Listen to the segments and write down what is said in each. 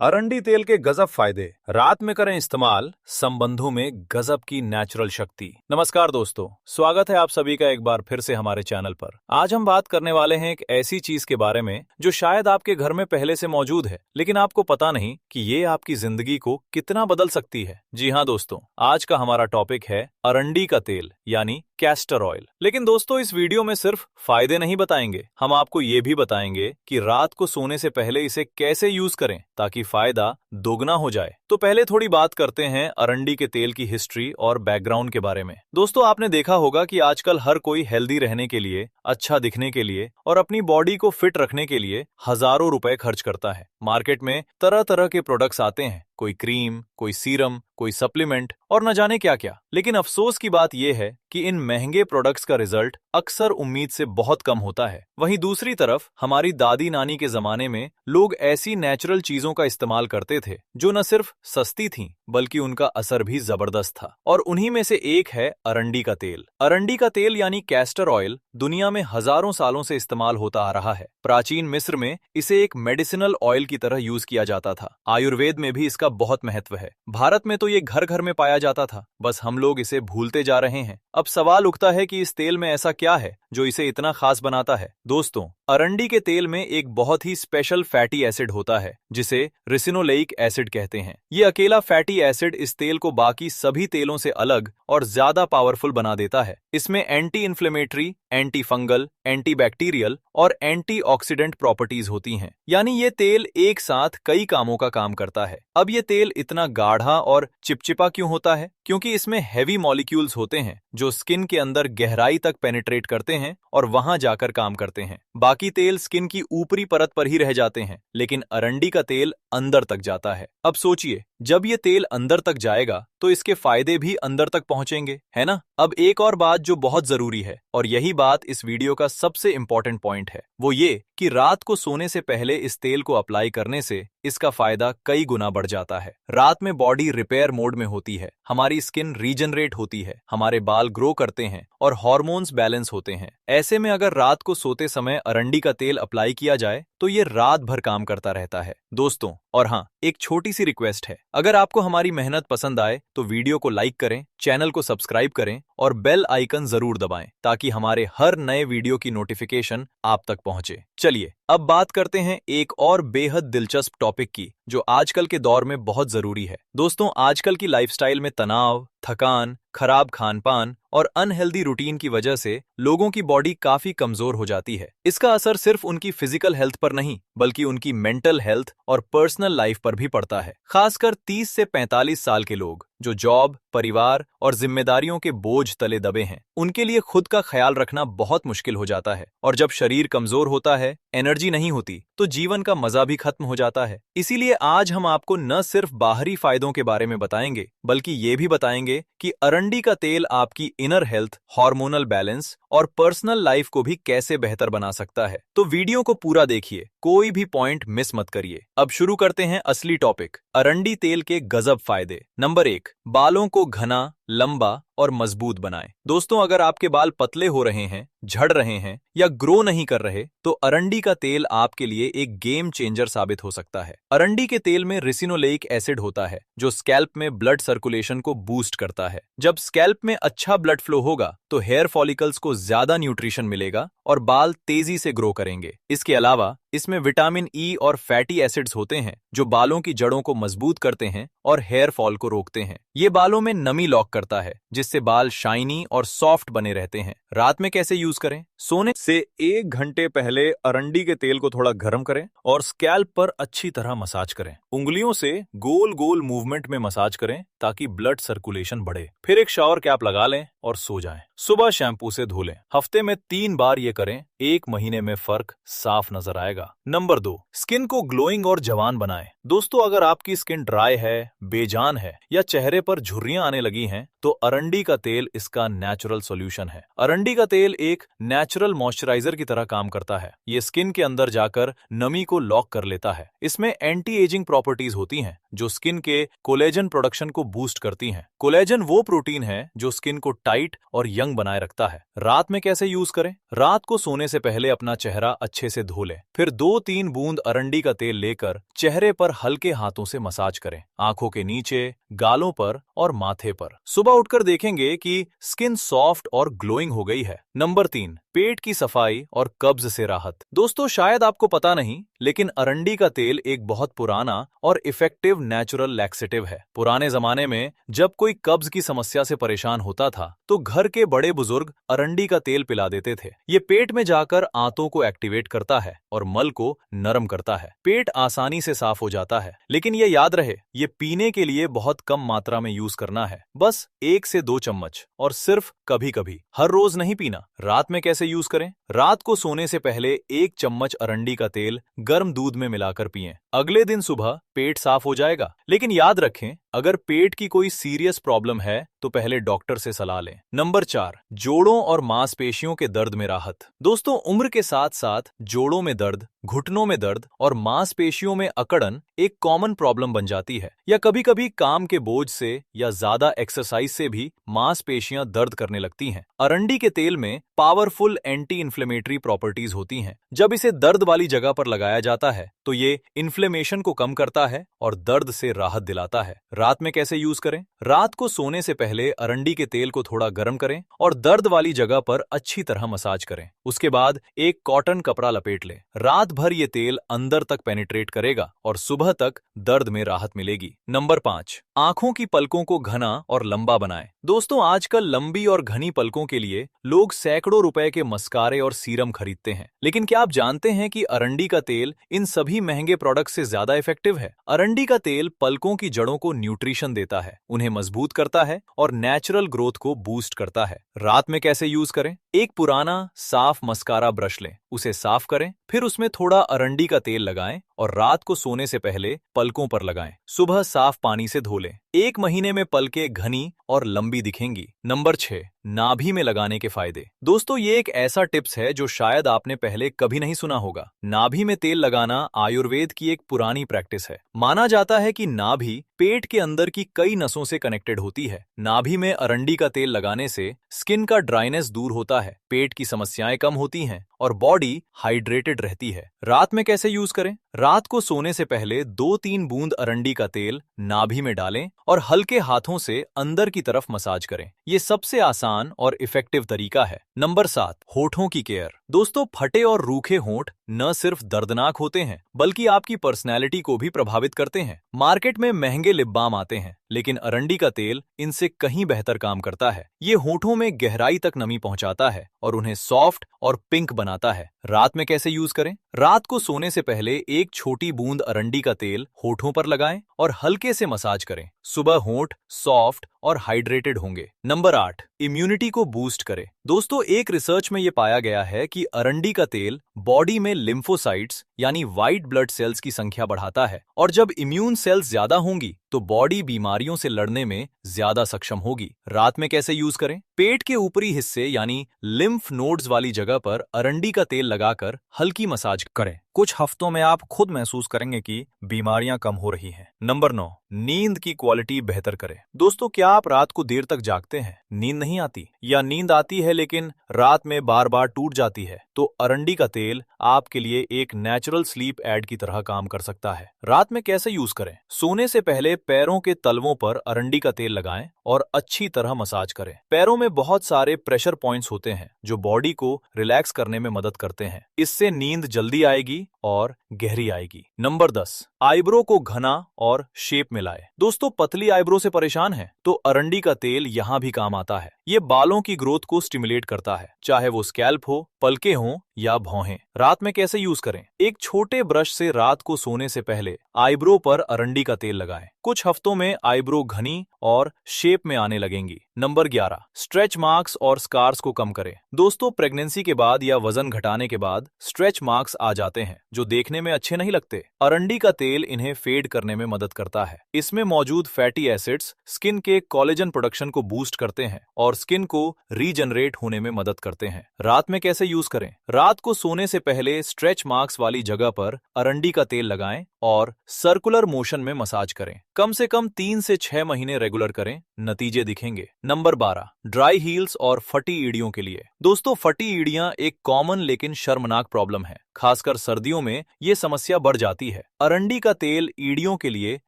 अरंडी तेल के गजब फायदे। रात में करें इस्तेमाल, संबंधों में गजब की नेचुरल शक्ति। नमस्कार दोस्तों, स्वागत है आप सभी का एक बार फिर से हमारे चैनल पर। आज हम बात करने वाले हैं एक ऐसी चीज के बारे में जो शायद आपके घर में पहले से मौजूद है, लेकिन आपको पता नहीं कि ये आपकी जिंदगी को कितना बदल सकती है। जी हाँ दोस्तों, आज का हमारा टॉपिक है अरंडी का तेल यानी कैस्टर ऑयल। लेकिन दोस्तों, इस वीडियो में सिर्फ फायदे नहीं बताएंगे, हम आपको ये भी बताएंगे कि रात को सोने से पहले इसे कैसे यूज करें ताकि फायदा दोगुना हो जाए। तो पहले थोड़ी बात करते हैं अरंडी के तेल की हिस्ट्री और बैकग्राउंड के बारे में। दोस्तों, आपने देखा होगा कि आजकल हर कोई हेल्दी रहने के लिए, अच्छा दिखने के लिए और अपनी बॉडी को फिट रखने के लिए हजारों रुपए खर्च करता है। मार्केट में तरह तरह के प्रोडक्ट्स आते हैं, कोई क्रीम, कोई सीरम, कोई सप्लीमेंट और न जाने क्या क्या। लेकिन अफसोस की बात यह है कि इन महंगे प्रोडक्ट्स का रिजल्ट अक्सर उम्मीद से बहुत कम होता है। वहीं दूसरी तरफ हमारी दादी नानी के जमाने में लोग ऐसी नेचुरल चीजों का इस्तेमाल करते थे जो न सिर्फ सस्ती थीं बल्कि उनका असर भी जबरदस्त था, और उन्हीं में से एक है अरंडी का तेल। अरंडी का तेल यानी कैस्टर ऑयल दुनिया में हजारों सालों से इस्तेमाल होता आ रहा है। प्राचीन मिस्र में इसे एक मेडिसिनल ऑयल की तरह यूज किया जाता था। आयुर्वेद में भी इसका बहुत महत्व है। भारत में तो ये घर घर में पाया जाता था, बस हम लोग इसे भूलते जा रहे हैं। अब सवाल उठता है कि इस तेल में ऐसा क्या है जो इसे इतना खास बनाता है। दोस्तों, अरंडी के तेल में एक बहुत ही स्पेशल फैटी एसिड होता है जिसे रिसिनोलेइक एसिड कहते हैं। ये अकेला फैटी एसिड इस तेल को बाकी सभी तेलों से अलग और ज्यादा पावरफुल बना देता है। इसमें anti inflammatory, anti fungal, anti bacterial और एंटीऑक्सीडेंट प्रॉपर्टीज होती हैं। यानी ये तेल एक साथ कई कामों का काम करता है। अब ये तेल इतना गाढ़ा और चिपचिपा क्यों होता है? क्योंकि इसमें हैवी मॉलिक्यूल्स होते हैं जो स्किन के अंदर गहराई तक पेनिट्रेट करते हैं और वहां जाकर काम करते हैं। बाकी तेल स्किन की ऊपरी परत पर ही रह जाते हैं, लेकिन अरंडी का तेल अंदर तक जाता है। अब सोचिए, जब ये तेल अंदर तक जाएगा तो इसके फायदे भी अंदर तक पहुंचेंगे, है ना? अब एक और बात जो बहुत जरूरी है, और यही बात इस वीडियो का सबसे इंपॉर्टेंट पॉइंट है, वो ये कि रात को सोने से पहले इस तेल को अप्लाई करने से इसका फायदा कई गुना बढ़ जाता है। रात में बॉडी रिपेयर मोड में होती है, हमारी स्किन रीजनरेट होती है, हमारे बाल ग्रो करते हैं और हार्मोन्स बैलेंस होते हैं। ऐसे में अगर रात को सोते समय अरंडी का तेल अप्लाई किया जाए तो ये रात भर काम करता रहता है। दोस्तों, और हाँ, एक छोटी सी रिक्वेस्ट है, अगर आपको हमारी मेहनत पसंद आए तो वीडियो को लाइक करें, चैनल को सब्सक्राइब करें और बेल आइकन जरूर दबाएं ताकि हमारे हर नए वीडियो की नोटिफिकेशन आप तक पहुंचे। चलिए अब बात करते हैं एक और बेहद दिलचस्प टॉपिक की जो आजकल के दौर में बहुत जरूरी है। दोस्तों, आजकल की लाइफस्टाइल में तनाव, थकान, खराब खान पान और अनहेल्दी रूटीन की वजह से लोगों की बॉडी काफी कमजोर हो जाती है। इसका असर सिर्फ उनकी फिजिकल हेल्थ पर नहीं बल्कि उनकी मेंटल हेल्थ और पर्सनल लाइफ पर भी पड़ता है। खासकर 30 से 45 साल के लोग जो जॉब, परिवार और जिम्मेदारियों के बोझ तले दबे हैं, उनके लिए खुद का ख्याल रखना बहुत मुश्किल हो जाता है। और जब शरीर कमजोर होता है, एनर्जी नहीं होती, तो जीवन का मजा भी खत्म हो जाता है। इसीलिए आज हम आपको न सिर्फ बाहरी फायदों के बारे में बताएंगे बल्कि ये भी बताएंगे कि अरंडी का तेल आपकी इनर हेल्थ, हार्मोनल बैलेंस और पर्सनल लाइफ को भी कैसे बेहतर बना सकता है। तो वीडियो को पूरा देखिए, कोई भी पॉइंट मिस मत करिए। अब शुरू करते हैं असली टॉपिक, अरंडी तेल के गजब फायदे। नंबर 1, बालों को घना, लंबा और मजबूत बनाएं। दोस्तों, अगर आपके बाल पतले हो रहे हैं, झड़ रहे हैं या ग्रो नहीं कर रहे तो अरंडी का तेल आपके लिए एक गेम चेंजर साबित हो सकता है। अरंडी के तेल में रिसिनोलेइक एसिड होता है जो स्कैल्प में ब्लड सर्कुलेशन को बूस्ट करता है। जब स्कैल्प में अच्छा ब्लड फ्लो होगा तो हेयर फॉलिकल्स को ज्यादा न्यूट्रिशन मिलेगा और बाल तेजी से ग्रो करेंगे। इसके अलावा इसमें विटामिन ई और फैटी एसिड्स होते हैं जो बालों की जड़ों को मजबूत करते हैं और हेयर फॉल को रोकते हैं। ये बालों में नमी लॉक करता है जिससे बाल शाइनी और सॉफ्ट बने रहते हैं। रात में कैसे यूज करें? सोने से 1 घंटे पहले अरंडी के तेल को थोड़ा गर्म करें और स्कैल्प पर अच्छी तरह मसाज करें। उंगलियों से गोल गोल मूवमेंट में मसाज करें ताकि ब्लड सर्कुलेशन बढ़े। फिर एक शावर कैप लगा लें और सो जाएं। सुबह शैम्पू से धो लें। हफ्ते में 3 बार ये करें, 1 महीने में फर्क साफ नजर आएगा। नंबर 2, स्किन को ग्लोइंग और जवान बनाएं। दोस्तों, अगर आपकी स्किन ड्राई है, बेजान है या चेहरे पर झुर्रियां आने लगी हैं तो अरंडी का तेल इसका नेचुरल सॉल्यूशन है। अरंडी का तेल एक नेचुरल मॉइस्चराइजर की तरह काम करता है। ये स्किन के अंदर जाकर नमी को लॉक कर लेता है। इसमें एंटी एजिंग प्रॉपर्टीज होती हैं जो स्किन के कोलेजन प्रोडक्शन को बूस्ट करती हैं। कोलेजन वो प्रोटीन है जो स्किन को टाइट और यंग बनाए रखता है। रात में कैसे यूज करें? रात को सोने से पहले अपना चेहरा अच्छे से धो लें, फिर 2-3 बूंद अरंडी का तेल लेकर चेहरे पर हल्के हाथों से मसाज करें, आंखों के नीचे, गालों पर और माथे पर। सुबह उठकर देखेंगे कि स्किन सॉफ्ट और ग्लोइंग हो गई है। नंबर 3, पेट की सफाई और कब्ज से राहत। दोस्तों, शायद आपको पता नहीं, लेकिन अरंडी का तेल एक बहुत पुराना और इफेक्टिव नेचुरल लैक्सेटिव है। पुराने जमाने में जब कोई कब्ज की समस्या से परेशान होता था तो घर के बड़े बुजुर्ग अरंडी का तेल पिला देते थे। ये पेट में जाकर आंतों को एक्टिवेट करता है और मल को नरम करता है। पेट आसानी से साफ हो जाता है। लेकिन ये याद रहे, ये पीने के लिए बहुत कम मात्रा में यूज करना है, बस 1 से 2 चम्मच, और सिर्फ कभी कभी, हर रोज नहीं पीना। रात में कैसे यूज करें? रात को सोने से पहले 1 चम्मच अरंडी का तेल गर्म दूध में मिलाकर पिएं। अगले दिन सुबह पेट साफ हो जाएगा। लेकिन याद रखें, अगर पेट की कोई सीरियस प्रॉब्लम है तो पहले डॉक्टर से सलाह लें। नंबर 4, जोड़ों और मांसपेशियों के दर्द में राहत। दोस्तों, उम्र के साथ साथ जोड़ों में दर्द, घुटनों में दर्द और मांसपेशियों में अकड़न एक कॉमन प्रॉब्लम बन जाती है। या कभी कभी काम के बोझ से या ज्यादा एक्सरसाइज से भी मांसपेशियां दर्द करने लगती हैं। अरंडी के तेल में पावरफुल एंटी इन्फ्लेमेटरी प्रॉपर्टीज होती हैं। जब इसे दर्द वाली जगह पर लगाया जाता है तो ये इन्फ्लेमेशन को कम करता है और दर्द से राहत दिलाता है। रात में कैसे यूज करें? रात को सोने से पहले अरंडी के तेल को थोड़ा गर्म करें और दर्द वाली जगह पर अच्छी तरह मसाज करें। उसके बाद एक कॉटन कपड़ा लपेट लें। रात भर ये तेल अंदर तक पेनिट्रेट करेगा और सुबह तक दर्द में राहत मिलेगी। नंबर 5, आंखों की पलकों को घना और लंबा बनाएं। दोस्तों, आजकल लंबी और घनी पलकों के लिए लोग सैकड़ों रुपए के मस्कारे और सीरम खरीदते हैं। लेकिन क्या आप जानते हैं कि अरंडी का तेल इन सभी महंगे प्रोडक्ट से ज्यादा इफेक्टिव है? अरंडी का तेल पलकों की जड़ों को न्यूट्रिशन देता है, उन्हें मजबूत करता है और नेचुरल ग्रोथ को बूस्ट करता है। रात में कैसे यूज करें? एक पुराना साफ मस्कारा ब्रश लें, उसे साफ करें, फिर उसमें थोड़ा अरंडी का तेल लगाएं और रात को सोने से पहले पलकों पर लगाएं। सुबह साफ पानी से धो लें। 1 महीने में पलकें घनी और लंबी दिखेंगी। नंबर 6, नाभि में लगाने के फायदे। दोस्तों, ये एक ऐसा टिप्स है जो शायद आपने पहले कभी नहीं सुना होगा। नाभि में तेल लगाना आयुर्वेद की एक पुरानी प्रैक्टिस है। माना जाता है कि नाभि पेट के अंदर की कई नसों से कनेक्टेड होती है। नाभि में अरंडी का तेल लगाने से स्किन का ड्राइनेस दूर होता है, पेट की समस्याएं कम होती हैं और बॉडी हाइड्रेटेड रहती है। रात में कैसे यूज करें? रात को सोने से पहले 2-3 बूंद अरंडी का तेल नाभि में डालें और हल्के हाथों से अंदर की तरफ मसाज करें। ये सबसे आसान और इफेक्टिव तरीका है। नंबर 7, होठों की केयर। दोस्तों, फटे और रूखे होंठ न सिर्फ दर्दनाक होते हैं बल्कि आपकी पर्सनैलिटी को भी प्रभावित करते हैं। मार्केट में महंगे लिप बाम आते हैं, लेकिन अरंडी का तेल इनसे कहीं बेहतर काम करता है। ये होठों में गहराई तक नमी पहुंचाता है और उन्हें सॉफ्ट और पिंक बनाता है। रात में कैसे यूज करें? रात को सोने से पहले 1 छोटी बूंद अरंडी का तेल होठों पर लगाएं और हल्के से मसाज करें। सुबह होंठ सॉफ्ट और हाइड्रेटेड होंगे। नंबर 8, इम्यूनिटी को बूस्ट करे। दोस्तों, एक रिसर्च में यह पाया गया है कि अरंडी का तेल बॉडी में लिम्फोसाइट्स यानी व्हाइट ब्लड सेल्स की संख्या बढ़ाता है और जब इम्यून सेल्स ज्यादा होंगी तो बॉडी बीमारियों से लड़ने में ज्यादा सक्षम होगी। रात में कैसे यूज करें? पेट के ऊपरी हिस्से यानी लिम्फ नोड्स वाली जगह पर अरंडी का तेल लगाकर हल्की मसाज करें। कुछ हफ्तों में आप खुद महसूस करेंगे कि बीमारियां कम हो रही हैं। नंबर 9, नींद की क्वालिटी बेहतर करें। दोस्तों, क्या आप रात को देर तक जागते हैं, नींद नहीं आती, या नींद आती है लेकिन रात में बार बार टूट जाती है? तो अरंडी का तेल आपके लिए एक नेचुरल स्लीप एड की तरह काम कर सकता है। रात में कैसे यूज करें? सोने से पहले पैरों के तलवों पर अरंडी का तेल लगाएं और अच्छी तरह मसाज करें। पैरों में बहुत सारे प्रेशर पॉइंट्स होते हैं जो बॉडी को रिलैक्स करने में मदद करते हैं। इससे नींद जल्दी आएगी और गहरी आएगी। नंबर 10, आईब्रो को घना और शेप में लाए। दोस्तों, पतली आईब्रो से परेशान है तो अरंडी का तेल यहाँ भी काम आता है। ये बालों की ग्रोथ को स्टिमुलेट करता है, चाहे वो स्कैल्प हो, पलके हों या भौहें। रात में कैसे यूज करें? एक छोटे ब्रश से रात को सोने से पहले आईब्रो पर अरंडी का तेल लगाएं। कुछ हफ्तों में आईब्रो घनी और शेप में आने लगेंगी। नंबर 11, स्ट्रेच मार्क्स और स्कार्स को कम करें। दोस्तों, प्रेगनेंसी के बाद या वजन घटाने के बाद स्ट्रेच मार्क्स आ जाते हैं जो देखने में अच्छे नहीं लगते। अरंडी का तेल इन्हें फेड करने में मदद करता है। इसमें मौजूद फैटी एसिड्स स्किन के कोलेजन प्रोडक्शन को बूस्ट करते हैं और स्किन को रीजनरेट होने में मदद करते हैं। रात में कैसे यूज करें? रात को सोने से पहले स्ट्रेच मार्क्स वाली जगह पर अरंडी का तेल लगाएं और सर्कुलर मोशन में मसाज करें। कम से कम 3 से 6 महीने रेगुलर करें, नतीजे दिखेंगे। नंबर 12, ड्राई हील्स और फटी एड़ियों के लिए। दोस्तों, फटी एड़ियां एक कॉमन लेकिन शर्मनाक प्रॉब्लम है। खासकर सर्दियों में ये समस्या बढ़ जाती है। अरंडी का तेल एड़ियों के लिए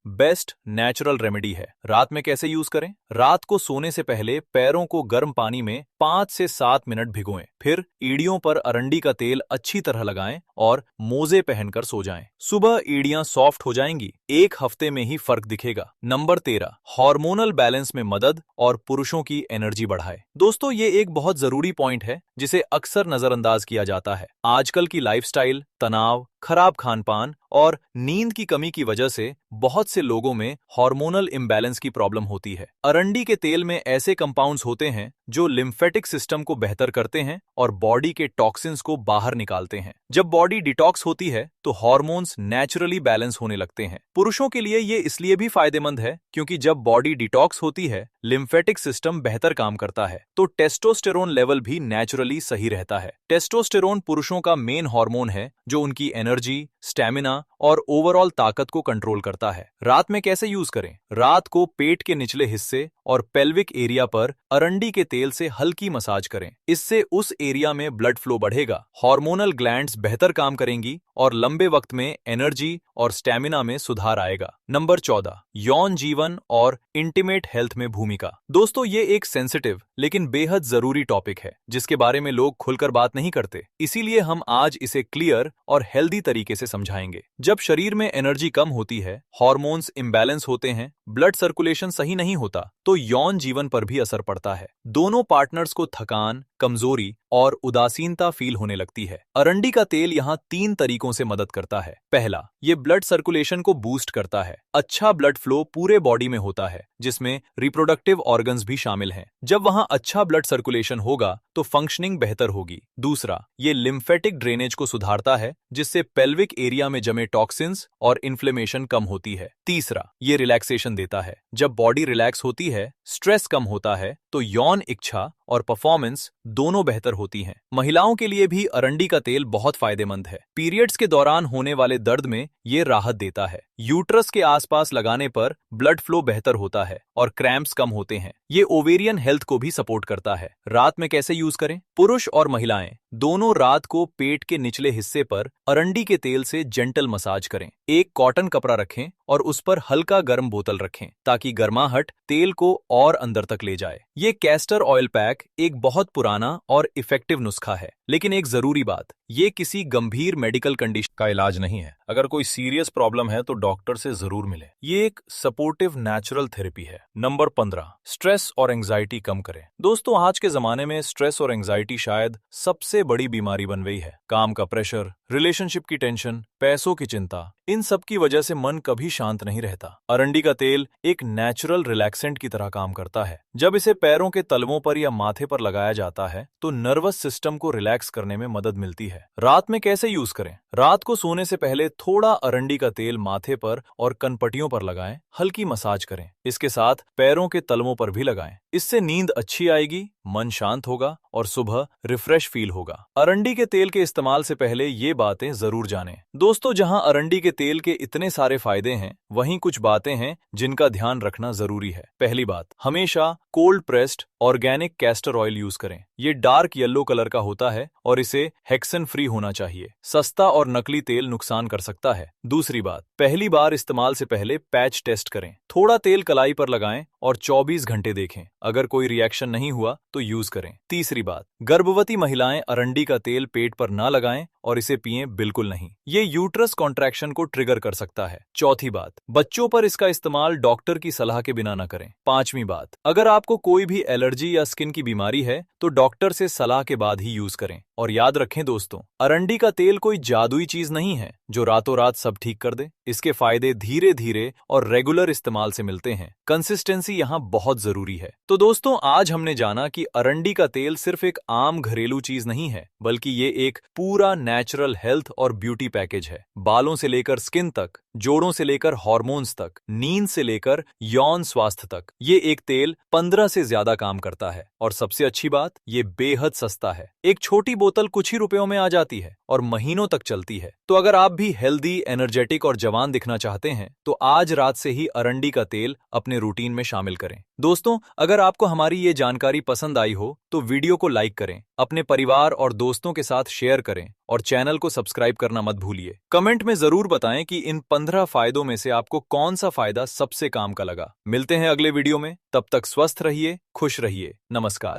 बेस्ट नेचुरल रेमेडी है। रात में कैसे यूज करें? रात को सोने से पहले पैरों को गर्म पानी में 5 से 7 मिनट भिगोएं। फिर एड़ियों पर अरंडी का तेल अच्छी तरह लगाएं और मोजे पहनकर सो जाएं। सुबह एड़ियां सॉफ्ट हो जाएंगी। 1 हफ्ते में ही फर्क दिखेगा। नंबर 13, हार्मोनल बैलेंस में मदद और पुरुषों की एनर्जी बढ़ाए। दोस्तों, ये एक बहुत जरूरी पॉइंट है जिसे अक्सर नजरअंदाज किया जाता है। आजकल की लाइफस्टाइल, तनाव, खराब खानपान और नींद की कमी की वजह से बहुत से लोगों में हार्मोनल इम्बैलेंस की प्रॉब्लम होती है। अरंडी के तेल में ऐसे कंपाउंड्स होते हैं जो लिम्फेटिक सिस्टम को बेहतर करते हैं और बॉडी के टॉक्सिन्स को बाहर निकालते हैं। जब बॉडी डिटॉक्स होती है तो हार्मोन्स नेचुरली बैलेंस होने लगते हैं। पुरुषों के लिए ये इसलिए भी फायदेमंद है क्योंकि जब बॉडी डिटॉक्स होती है, लिम्फेटिक सिस्टम बेहतर काम करता है तो टेस्टोस्टेरोन लेवल भी नेचुरली सही रहता है। टेस्टोस्टेरोन पुरुषों का मेन हार्मोन है जो उनकी एनर्जी, स्टैमिना और ओवरऑल ताकत को कंट्रोल करता है। रात में कैसे यूज करें? रात को पेट के निचले हिस्से और पेल्विक एरिया पर अरंडी के तेल से हल्की मसाज करें। इससे उस एरिया में ब्लड फ्लो बढ़ेगा, हार्मोनल ग्लैंड्स बेहतर काम करेंगी और लंबे वक्त में एनर्जी और स्टैमिना में सुधार आएगा। नंबर 14, यौन जीवन और इंटीमेट हेल्थ में भूमिका। दोस्तों, ये एक सेंसिटिव लेकिन बेहद जरूरी टॉपिक है जिसके बारे में लोग खुलकर बात नहीं करते। इसीलिए हम आज इसे क्लियर और हेल्दी तरीके से समझाएंगे। जब शरीर में एनर्जी कम होती है, हार्मोन्स इम्बैलेंस होते हैं, ब्लड सर्कुलेशन सही नहीं होता तो यौन जीवन पर भी असर पड़ता है। दोनों पार्टनर्स को थकान, कमजोरी और उदासीनता फील होने लगती है। अरंडी का तेल यहाँ 3 तरीकों से मदद करता है। पहला, ये ब्लड सर्कुलेशन को बूस्ट करता है। अच्छा ब्लड फ्लो पूरे बॉडी में होता है जिसमें रिप्रोडक्टिव ऑर्गन्स भी शामिल हैं। जब वहां अच्छा ब्लड सर्कुलेशन होगा तो फंक्शनिंग बेहतर होगी। दूसरा, ये लिम्फेटिक ड्रेनेज को सुधारता है जिससे पेल्विक एरिया में जमे टॉक्सिन्स और इन्फ्लेमेशन कम होती है। तीसरा, ये रिलैक्सेशन देता है। जब बॉडी रिलैक्स होती है, स्ट्रेस कम होता है तो यौन इच्छा और परफॉर्मेंस दोनों बेहतर होती हैं। महिलाओं के लिए भी अरंडी का तेल बहुत फायदेमंद है। पीरियड्स के दौरान होने वाले दर्द में ये राहत देता है। यूट्रस के आसपास लगाने पर ब्लड फ्लो बेहतर होता है और क्रैम्प्स कम होते हैं। ये ओवेरियन हेल्थ को भी सपोर्ट करता है। रात में कैसे यूज करें? पुरुष और महिलाएं दोनों रात को पेट के निचले हिस्से पर अरंडी के तेल से जेंटल मसाज करें। एक कॉटन कपड़ा रखें और उस पर हल्का गर्म बोतल रखें ताकि गर्माहट तेल को और अंदर तक ले जाए। ये कैस्टर ऑयल पैक एक बहुत पुराना और इफेक्टिव नुस्खा है, लेकिन एक जरूरी बात, ये किसी गंभीर मेडिकल कंडीशन का इलाज नहीं है। अगर कोई सीरियस प्रॉब्लम है तो डॉक्टर से जरूर मिले। ये एक सपोर्टिव नेचुरल थेरेपी है। नंबर 15, स्ट्रेस और एंजाइटी कम करें। दोस्तों, आज के जमाने में स्ट्रेस और एंजाइटी शायद सबसे बड़ी बीमारी बन गई है। काम का प्रेशर, रिलेशनशिप की टेंशन, पैसों की चिंता, इन सब की वजह से मन कभी शांत नहीं रहता। अरंडी का तेल एक नेचुरल रिलैक्सेंट की तरह काम करता है। जब इसे पैरों के तलवों पर या माथे पर लगाया जाता है तो नर्वस सिस्टम को रिलैक्स करने में मदद मिलती है। रात में कैसे यूज करें? रात को सोने से पहले थोड़ा अरंडी का तेल माथे पर और कनपटियों पर लगाएं, हल्की मसाज करें। इसके साथ पैरों के तलवों पर भी लगाएं। इससे नींद अच्छी आएगी, मन शांत होगा और सुबह रिफ्रेश फील होगा। अरंडी के तेल के इस्तेमाल से पहले ये बातें जरूर जानें। दोस्तों, जहां अरंडी के तेल के इतने सारे फायदे हैं, वहीं कुछ बातें हैं जिनका ध्यान रखना जरूरी है। पहली बात, हमेशा cold pressed organic castor oil use करें। ये डार्क येलो कलर का होता है और इसे हेक्सन फ्री होना चाहिए। सस्ता और नकली तेल नुकसान कर सकता है। दूसरी बात, पहली बार इस्तेमाल से पहले पैच टेस्ट करें। थोड़ा तेल कलाई पर लगाएं और 24 घंटे देखें। अगर कोई रिएक्शन नहीं हुआ तो यूज करें। तीसरी बात, गर्भवती महिलाएं अरंडी का तेल पेट पर ना लगाएं और इसे पिएं बिल्कुल नहीं। ये यूट्रस कॉन्ट्रैक्शन को ट्रिगर कर सकता है। चौथी बात, बच्चों पर इसका इस्तेमाल डॉक्टर की सलाह के बिना न करें। पांचवी बात, अगर आपको कोई भी एलर्जी या स्किन की बीमारी है तो डॉक्टर से सलाह के बाद ही यूज करें। और याद रखें दोस्तों, अरंडी का तेल कोई जादुई चीज नहीं है जो रातों रात सब ठीक कर दे। इसके फायदे धीरे धीरे और रेगुलर इस्तेमाल से मिलते हैं। कंसिस्टेंसी यहाँ बहुत जरूरी है। तो दोस्तों, आज हमने जाना कि अरंडी का तेल सिर्फ एक आम घरेलू चीज नहीं है, बल्कि ये एक पूरा नेचुरल हेल्थ और ब्यूटी पैकेज है। बालों से लेकर स्किन तक, जोड़ों से लेकर हार्मोन्स तक, नींद से लेकर यौन स्वास्थ्य तक, ये एक तेल 15 से ज्यादा काम करता है। और सबसे अच्छी बात, ये बेहद सस्ता है। एक छोटी बोतल कुछ ही रुपयों में आ जाती है और महीनों तक चलती है। तो अगर आप भी हेल्दी, एनर्जेटिक और जवान दिखना चाहते हैं तो आज रात से ही अरंडी का तेल अपने रूटीन में शामिल करें। दोस्तों, अगर आपको हमारी ये जानकारी पसंद आई हो तो वीडियो को लाइक करें, अपने परिवार और दोस्तों के साथ शेयर करें और चैनल को सब्सक्राइब करना मत भूलिए। कमेंट में जरूर बताएं कि इन 15 फायदों में से आपको कौन सा फायदा सबसे काम का लगा। मिलते हैं अगले वीडियो में, तब तक स्वस्थ रहिए, खुश रहिए। नमस्कार।